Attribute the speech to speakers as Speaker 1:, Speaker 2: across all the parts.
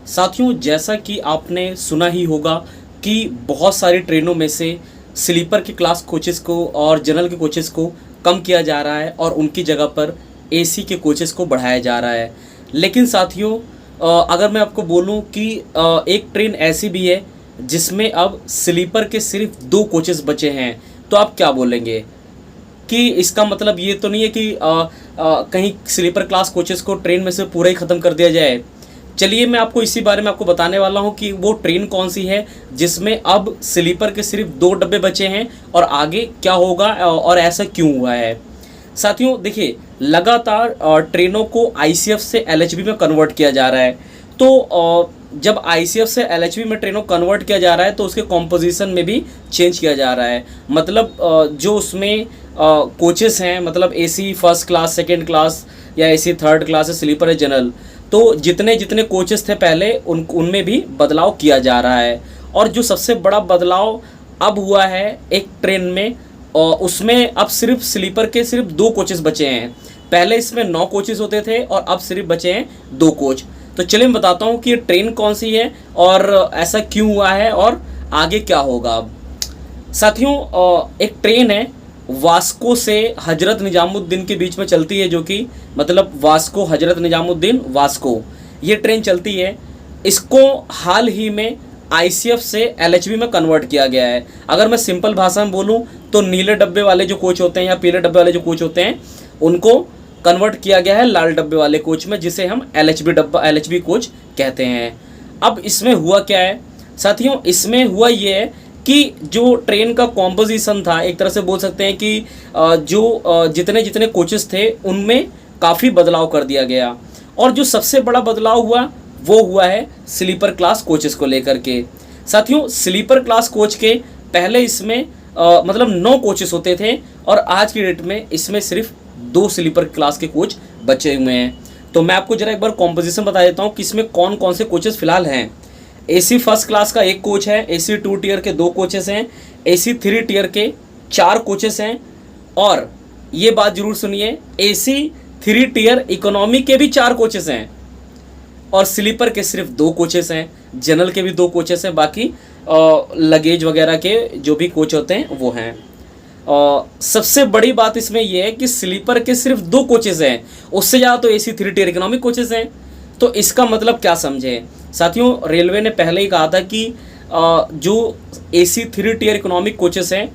Speaker 1: साथियों, जैसा कि आपने सुना ही होगा कि बहुत सारी ट्रेनों में से स्लीपर के क्लास कोचेस को और जनरल के कोचेस को कम किया जा रहा है और उनकी जगह पर एसी के कोचेस को बढ़ाया जा रहा है। लेकिन साथियों, अगर मैं आपको बोलूं कि एक ट्रेन ऐसी भी है जिसमें अब स्लीपर के सिर्फ 2 कोचेस बचे हैं, तो आप क्या बोलेंगे? कि इसका मतलब ये तो नहीं है कि कहीं स्लीपर क्लास कोचेस को ट्रेन में से पूरा ही ख़त्म कर दिया जाए। चलिए, मैं आपको इसी बारे में आपको बताने वाला हूँ कि वो ट्रेन कौन सी है जिसमें अब स्लीपर के सिर्फ 2 डब्बे बचे हैं और आगे क्या होगा और ऐसा क्यों हुआ है। साथियों देखिए, लगातार ट्रेनों को आईसीएफ से एलएचबी में कन्वर्ट किया जा रहा है। तो जब आईसीएफ से एलएचबी में ट्रेनों कन्वर्ट किया जा रहा है तो उसके कॉम्पोजिशन में भी चेंज किया जा रहा है। मतलब जो उसमें कोचेस हैं, मतलब AC first class, second class या एसी थर्ड क्लास है, स्लीपर है, जनरल, तो जितने जितने कोचेस थे पहले उनमें भी बदलाव किया जा रहा है। और जो सबसे बड़ा बदलाव अब हुआ है एक ट्रेन में, उसमें अब सिर्फ स्लीपर के सिर्फ 2 कोचेस बचे हैं। पहले इसमें 9 कोचेस होते थे और अब सिर्फ बचे हैं 2 कोच। तो चलिए मैं बताता हूँ कि ये ट्रेन कौन सी है और ऐसा क्यों हुआ है और आगे क्या होगा। अब साथियों, एक ट्रेन है वास्को से हजरत निजामुद्दीन के बीच में चलती है, जो कि मतलब वास्को हजरत निजामुद्दीन वास्को, ये ट्रेन चलती है। इसको हाल ही में आईसीएफ से एलएचबी में कन्वर्ट किया गया है। अगर मैं सिंपल भाषा में बोलूं तो नीले डब्बे वाले जो कोच होते हैं या पीले डब्बे वाले जो कोच होते हैं उनको कन्वर्ट किया गया है लाल डब्बे वाले कोच में, जिसे हम एलएचबी कोच कहते हैं। अब इसमें हुआ क्या है साथियों? इसमें हुआ ये है कि जो ट्रेन का कॉम्पोजिशन था, एक तरह से बोल सकते हैं कि जो जितने जितने कोचेस थे उनमें काफ़ी बदलाव कर दिया गया। और जो सबसे बड़ा बदलाव हुआ वो हुआ है स्लीपर क्लास कोचेस को लेकर के। साथियों, स्लीपर क्लास कोच के पहले इसमें मतलब 9 कोचेस होते थे और आज की डेट में इसमें सिर्फ 2 स्लीपर क्लास के कोच बचे हुए हैं। तो मैं आपको जरा एक बार कॉम्पोजिशन बता देता हूँ कि इसमें कौन कौन से कोचेस फिलहाल हैं। एसी फर्स्ट क्लास का 1 कोच है, एसी 2 टियर के 2 कोचेस हैं, एसी 3 टियर के 4 कोचेस हैं, और ये बात जरूर सुनिए, एसी 3 टियर इकोनॉमी के भी 4 कोचेस हैं और स्लीपर के सिर्फ 2 कोचेस हैं। जनरल के भी 2 कोचेस हैं, बाकी लगेज वगैरह के जो भी कोच होते हैं वो हैं। सबसे बड़ी बात इसमें यह है कि स्लीपर के सिर्फ 2 कोचेस हैं, उससे ज़्यादा तो एसी 3 टियर इकोनॉमिक कोचेस हैं। तो इसका मतलब क्या समझे साथियों? रेलवे ने पहले ही कहा था कि जो एसी 3 टियर इकोनॉमिक कोचेस हैं,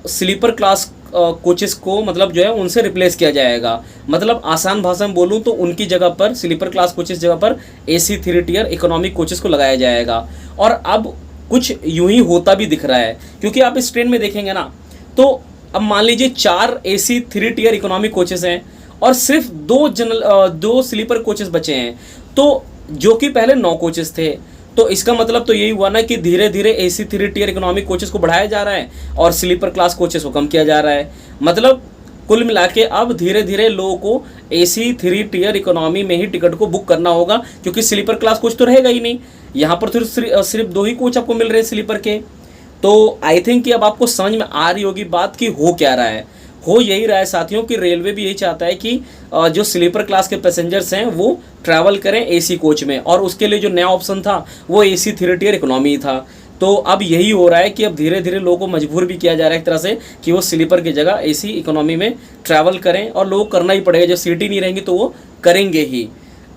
Speaker 1: स्लीपर क्लास कोचेस को मतलब जो है उनसे रिप्लेस किया जाएगा। मतलब आसान भाषा में बोलूँ तो उनकी जगह पर, स्लीपर क्लास कोचेस जगह पर एसी 3 टियर इकोनॉमिक कोचेस को लगाया जाएगा। और अब कुछ यूं ही होता भी दिख रहा है, क्योंकि आप इस ट्रेन में देखेंगे ना, तो अब मान लीजिए 4 एसी 3 टियर इकोनॉमिक कोचेस हैं और सिर्फ 2 स्लीपर कोचेस बचे हैं, तो जो कि पहले 9 कोचेस थे। तो इसका मतलब तो यही हुआ ना कि धीरे धीरे एसी 3 टियर इकोनॉमिक कोचेस को बढ़ाया जा रहा है और स्लीपर क्लास कोचेस को कम किया जा रहा है। मतलब कुल मिला के अब धीरे धीरे लोगों को एसी 3 टियर इकोनॉमी में ही टिकट को बुक करना होगा, क्योंकि स्लीपर क्लास कोच तो रहेगा ही नहीं। यहाँ पर तो सिर्फ 2 ही कोच आपको मिल रहे हैं स्लीपर के। तो आई थिंक कि अब आपको समझ में आ रही होगी बात कि हो क्या रहा है। हो यही रहा है साथियों कि रेलवे भी यही चाहता है कि जो स्लीपर क्लास के पैसेंजर्स हैं वो ट्रैवल करें एसी कोच में, और उसके लिए जो नया ऑप्शन था वो एसी 3 टियर इकोनॉमी था। तो अब यही हो रहा है कि अब धीरे धीरे लोगों को मजबूर भी किया जा रहा है एक तरह से कि वो स्लीपर की जगह एसी इकोनॉमी में ट्रैवल करें, और लोगों को करना ही पड़ेगा। जब सीट ही नहीं रहेंगी तो वो करेंगे ही।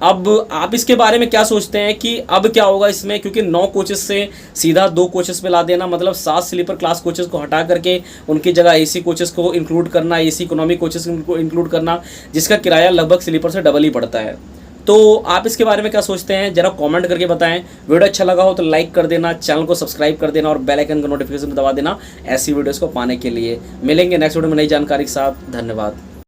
Speaker 1: अब आप इसके बारे में क्या सोचते हैं कि अब क्या होगा इसमें? क्योंकि 9 कोचेस से सीधा 2 कोचेस में ला देना, मतलब 7 स्लीपर क्लास कोचेस को हटा करके उनकी जगह एसी कोचेस को इंक्लूड करना, एसी इकोनॉमी कोचेस को इंक्लूड करना, जिसका किराया लगभग स्लीपर से डबल ही पड़ता है। तो आप इसके बारे में क्या सोचते हैं, जरा कमेंट करके बताएं। वीडियो अच्छा लगा हो तो लाइक कर देना, चैनल को सब्सक्राइब कर देना और बेल आइकन का नोटिफिकेशन दबा देना ऐसी वीडियोस को पाने के लिए। मिलेंगे नेक्स्ट वीडियो में नई जानकारी के साथ। धन्यवाद।